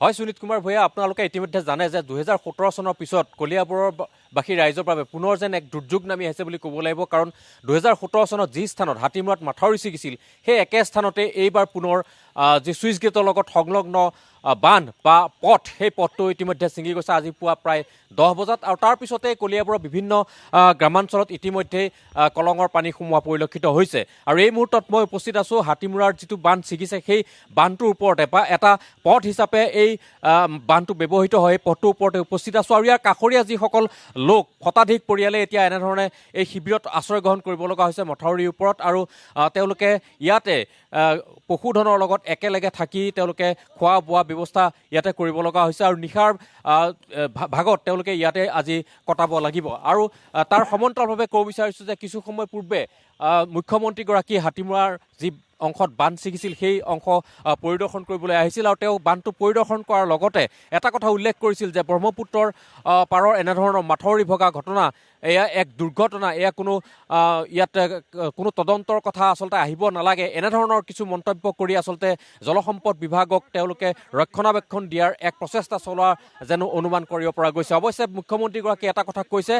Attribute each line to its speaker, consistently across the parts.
Speaker 1: হয় সুনীত কুমাৰ ভূঞা, আপোনালোকে ইতিমধ্যে জানে যে 2017 চনৰ পিছত কলিয়াবৰৰ বাসী ৰাইজৰ বাবে পুনৰ যেন এক দুৰ্যোগ নামি আহিছে বুলি ক'ব লাগিব। কাৰণ 2017 চনত যি স্থানত হাতীমূৰত মাথাউৰি ছিগিছিল সেই একে স্থানতে এইবাৰ পুনৰ যি চুইচ গেটৰ লগত সংলগ্ন বান্ধ বা পথ, সেই পথটো ইতিমধ্যে ছিঙি গৈছে আজি পুৱা প্ৰায় 10 বজাত। আৰু তাৰ পিছতে কলিয়াবৰৰ বিভিন্ন গ্ৰামাঞ্চলত ইতিমধ্যেই কলঙৰ পানী সোমোৱা পৰিলক্ষিত হৈছে। আৰু এই মুহূৰ্তত মই উপস্থিত আছোঁ হাতীমূৰাৰ যিটো বান্ধ ছিগিছে সেই বান্ধটোৰ ওপৰতে বা এটা পথ হিচাপে এই বান্ধটো ব্যৱহৃত হয়, পথটোৰ ওপৰতে উপস্থিত আছোঁ। আৰু ইয়াৰ কাষৰীয়া যিসকল লোক, শতাধিক পৰিয়ালে এতিয়া এনেধৰণে এই শিবিৰত আশ্ৰয় গ্ৰহণ কৰিব লগা হৈছে মথাউৰিৰ ওপৰত। আৰু তেওঁলোকে ইয়াতে পশুধনৰ লগত একেলগে থাকি তেওঁলোকে খোৱা বোৱা ব্যৱস্থা ইয়াতে কৰিব লগা হৈছে। আৰু নিশাৰ ভাগত তেওঁলোকে ইয়াতে আজি কটাব লাগিব। আৰু তাৰ সমান্তৰালভাৱে ক'ব বিচাৰিছোঁ যে কিছু সময় পূৰ্বে মুখ্যমন্ত্ৰীগৰাকী হাতীমূৰাৰ যি অংশত বান্ধ ছিগিছিল সেই অংশ পৰিদৰ্শন কৰিবলৈ আহিছিল। আৰু তেওঁ বান্ধটো পৰিদৰ্শন কৰাৰ লগতে এটা কথা উল্লেখ কৰিছিল যে ব্ৰহ্মপুত্ৰৰ পাৰৰ এনেধৰণৰ মাথাউৰি ভগা ঘটনা এয়া এক দুৰ্ঘটনা, এয়া ইয়াত কোনো তদন্তৰ কথা আচলতে আহিব নালাগে, এনেধৰণৰ কিছু মন্তব্য কৰি আচলতে জলসম্পদ বিভাগক তেওঁলোকে ৰক্ষণাবেক্ষণ দিয়াৰ এক প্ৰচেষ্টা চলোৱা যেন অনুমান কৰিব পৰা গৈছে। অৱশ্যে মুখ্যমন্ত্ৰীগৰাকীয়ে এটা কথা কৈছে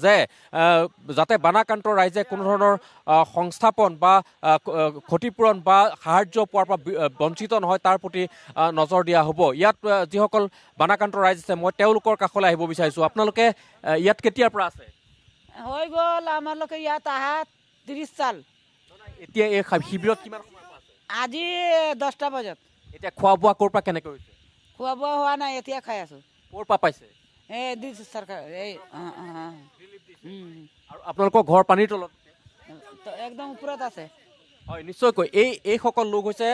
Speaker 1: যে যাতে বানাক্ৰান্ত ৰাইজে কোনো ধৰণৰ সংস্থাপন বা ক্ষতিপূৰণ বা সাহায্য পোৱাৰ পৰা বঞ্চিত নহয় তাৰ প্ৰতি নজৰ দিয়া হ'ব। ইয়াত যিসকল বানাক্ৰান্ত ৰাইজ আছে মই তেওঁলোকৰ কাষলৈ আহিব বিচাৰিছোঁ। আপোনালোকে ইয়াত কেতিয়াৰ পৰা আছে?
Speaker 2: হৈ গ'ল আমালোকে ইয়াত আহা 30 সাল।
Speaker 1: এতিয়া এই শিবিৰত কিমান সময় পৰা আছে?
Speaker 2: আজি 10টা বজাত।
Speaker 1: এতিয়া খোৱা বোৱা ক'ৰ পৰা কেনেকৈ হৈছে?
Speaker 2: খোৱা বোৱা হোৱা নাই, এতিয়া খাই আছোঁ।
Speaker 1: ক'ৰ পৰা পাইছে?
Speaker 2: এই দিছে চৰকাৰ, এই
Speaker 1: আৰু আপোনালোকৰ ঘৰ পানীৰ তলত?
Speaker 2: একদম ওপৰত আছে।
Speaker 1: হয়, নিশ্চয়কৈ এইসকল লোক হৈছে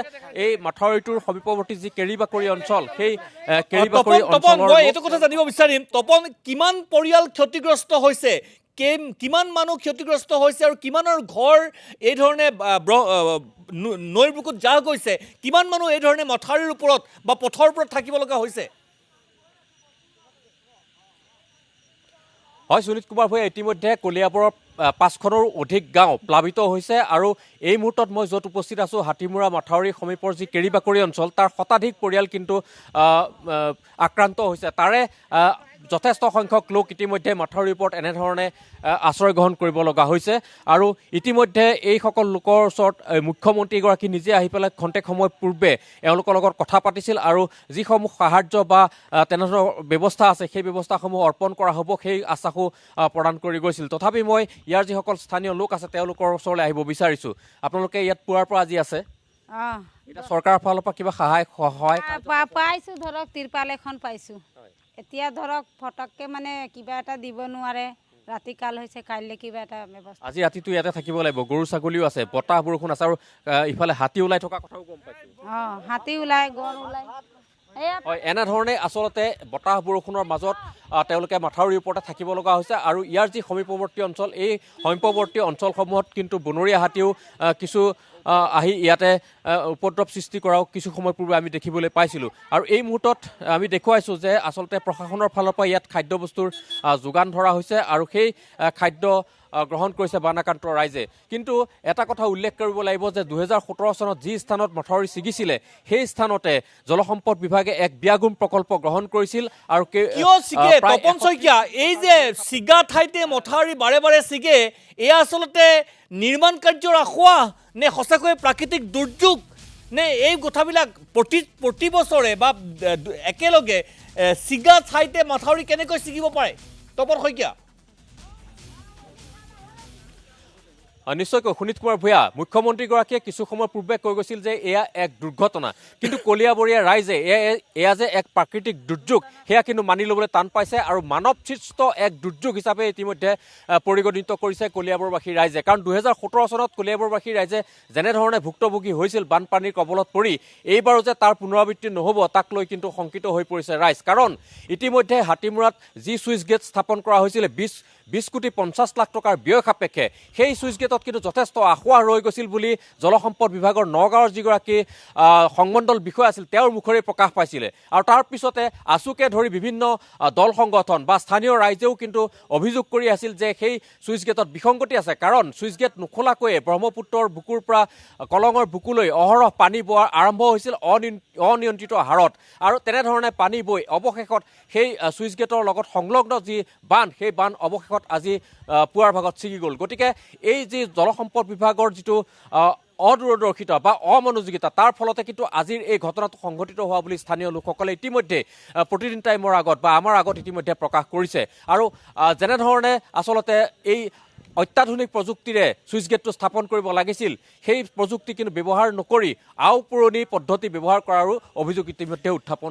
Speaker 1: এই মাথাউৰিটোৰ সমীপৱৰ্তী যি কেৰিবাকৰি অঞ্চল, সেই কেৰিবাকৰি অঞ্চলৰ
Speaker 3: মই এইটো কথা জানিব বিচাৰিম, তপন কিমান পৰিয়াল ক্ষতিগ্ৰস্ত হৈছে, কিমান মানুহ ক্ষতিগ্ৰস্ত হৈছে আৰু কিমানৰ ঘৰ এই ধৰণে নৈৰ বুকুত জাহ গৈছে, কিমান মানুহ এই ধৰণে মথাউৰিৰ ওপৰত বা পথৰ ওপৰত থাকিব লগা হৈছে?
Speaker 1: হয় সুনীত কুমাৰ ভূঞা, ইতিমধ্যে কলিয়াবৰৰ 5খনৰো অধিক গাঁও প্লাবিত হৈছে। আৰু এই মুহূৰ্তত মই য'ত উপস্থিত আছোঁ হাতীমূৰা মাথাউৰি সমীপৰ যি কেৰিবাকৰি অঞ্চল, তাৰ শতাধিক পৰিয়াল কিন্তু আক্ৰান্ত হৈছে। তাৰে যথেষ্ট সংখ্যক লোক ইতিমধ্যে মাথাউৰিৰ ওপৰত এনেধৰণে আশ্ৰয় গ্ৰহণ কৰিব লগা হৈছে। আৰু ইতিমধ্যে এইসকল লোকৰ ওচৰত মুখ্যমন্ত্ৰীগৰাকী নিজে আহি পেলাই খন্তেক সময় পূৰ্বে এওঁলোকৰ লগত কথা পাতিছিল। আৰু যিসমূহ সাহায্য বা তেনেধৰণৰ ব্যৱস্থা আছে সেই ব্যৱস্থাসমূহ অৰ্পণ কৰা হ'ব সেই আশ্বাসো প্ৰদান কৰি গৈছিল। তথাপি মই ইয়াৰ যিসকল স্থানীয় লোক আছে তেওঁলোকৰ ওচৰলৈ আহিব বিচাৰিছোঁ। আপোনালোকে ইয়াত পুৱাৰ পৰা আজি আছে, এতিয়া চৰকাৰৰ ফালৰ পৰা কিবা সহায়
Speaker 4: পাইছোঁ, ধৰক তিৰপাল এখন পাইছোঁ। এতিয়া ধৰক ফটককে মানে কিবা এটা দিব নোৱাৰে, ৰাতি কাল হৈছে, কাইলৈ কিবা এটা ব্যৱস্থা।
Speaker 1: আজি ৰাতিটো ইয়াতে থাকিব লাগিব, গৰু ছাগলীও আছে, বতাহ বৰষুণ আছে, আৰু ইফালে হাতী ওলাই থকা কথাও গম পাইছোঁ।
Speaker 4: হাতী ওলাই, গড় ওলাই।
Speaker 1: হয়, এনেধৰণে আচলতে বতাহ বৰষুণৰ মাজত তেওঁলোকে মাথাউৰিৰ ওপৰতে থাকিব লগা হৈছে। আৰু ইয়াৰ যি সমীপৱৰ্তী অঞ্চল, এই সমীপৱৰ্তী অঞ্চলসমূহত কিন্তু বনৰীয়া হাতীও কিছু আহি ইয়াতে উপদ্ৰৱ সৃষ্টি কৰাও কিছু সময় পূৰ্বে আমি দেখিবলৈ পাইছিলোঁ। আৰু এই মুহূৰ্তত আমি দেখুৱাইছোঁ যে আচলতে প্ৰশাসনৰ ফালৰ পৰা ইয়াত খাদ্যবস্তুৰ যোগান ধৰা হৈছে আৰু সেই খাদ্য গ্ৰহণ কৰিছে বানাক্ৰান্ত ৰাইজে। কিন্তু এটা কথা উল্লেখ কৰিব লাগিব যে 2017 চনত যি স্থানত মথাউৰি ছিগিছিলে সেই স্থানতে জলসম্পদ বিভাগে এক ব্যাগুম প্ৰকল্প গ্ৰহণ কৰিছিল। আৰু
Speaker 3: কিয় ছিগে তপন শইকীয়া, এই যে ছিগা ঠাইতে মথাউৰি বাৰে বাৰে ছিগে, এয়া আচলতে নিৰ্মাণ কাৰ্যৰ আখুৱা নে সঁচাকৈ প্ৰাকৃতিক দুৰ্যোগ, নে এই কথাবিলাক প্ৰতি বছৰে বা একেলগে ছিগা ঠাইতে মথাউৰি কেনেকৈ ছিগিব পাৰে? তপন শইকীয়া।
Speaker 1: নিশ্চয়কৈ সুনীত কুমাৰ ভূঞা, মুখ্যমন্ত্ৰীগৰাকীয়ে কিছু সময় পূৰ্বে কৈ গৈছিল যে এয়া এক দুৰ্ঘটনা, কিন্তু কলিয়াবৰীয়া ৰাইজে এয়া যে এক প্ৰাকৃতিক দুৰ্যোগ সেয়া কিন্তু মানি ল'বলৈ টান পাইছে। আৰু মানৱসৃষ্ট এক দুৰ্যোগ হিচাপে ইতিমধ্যে পৰিগণিত কৰিছে কলিয়াবৰবাসী ৰাইজে। কাৰণ 2017 চনত কলিয়াবৰবাসী ৰাইজে যেনেধৰণে ভুক্তভোগী হৈছিল বানপানীৰ কবলত পৰি, এইবাৰো যে তাৰ পুনৰাবৃত্তি নহ'ব তাক লৈ কিন্তু শংকিত হৈ পৰিছে ৰাইজ। কাৰণ ইতিমধ্যে হাতীমূৰাত যি চুইচ গেট স্থাপন কৰা হৈছিলে 20,50,00,000 টকাৰ ব্যয় সাপেক্ষে সেই চুইচ গেটত কিন্তু যথেষ্ট আখোৱা ৰৈ গৈছিল বুলি জলসম্পদ বিভাগৰ নগাঁৱৰ যিগৰাকী সংমণ্ডল বিষয়া আছিল তেওঁৰ মুখৰে প্ৰকাশ পাইছিলে আৰু তাৰ পিছতে আছুকে ধৰি বিভিন্ন দল সংগঠন বা স্থানীয় ৰাইজেও কিন্তু অভিযোগ কৰি আছিল যে সেই চুইচ গেটত বিসংগতি আছে কাৰণ চুইচ গেট নোখোলাকৈয়ে ব্ৰহ্মপুত্ৰৰ বুকুৰ পৰা কলঙৰ বুকুলৈ অহৰহ পানী বোৱা আৰম্ভ হৈছিল অনিয়ন্ত্ৰিত হাৰত আৰু তেনেধৰণে পানী বৈ অৱশেষত সেই চুইচ গেটৰ লগত সংলগ্ন যি বান্ধ সেই বান্ধ অৱশেষত আজি পুৱাৰ ভাগত ছিগি গ'ল গতিকে এই যি জলসম্পদ বিভাগৰ যিটো অদূৰদৰ্শিতা বা অমনোযোগিতা তাৰ ফলতে কিন্তু আজিৰ এই ঘটনাটো সংঘটিত হোৱা বুলি স্থানীয় লোকসকলে ইতিমধ্যে প্ৰতিদিন টাইমৰ আগত বা আমাৰ আগত ইতিমধ্যে প্ৰকাশ কৰিছে আৰু যেনেধৰণে আচলতে এই অত্যাধুনিক প্ৰযুক্তিৰে চুইচ গেটটো স্থাপন কৰিব লাগিছিল সেই প্ৰযুক্তি কিন্তু ব্যৱহাৰ নকৰি আওপুৰণি পদ্ধতি ব্যৱহাৰ কৰাৰো অভিযোগ ইতিমধ্যে উত্থাপন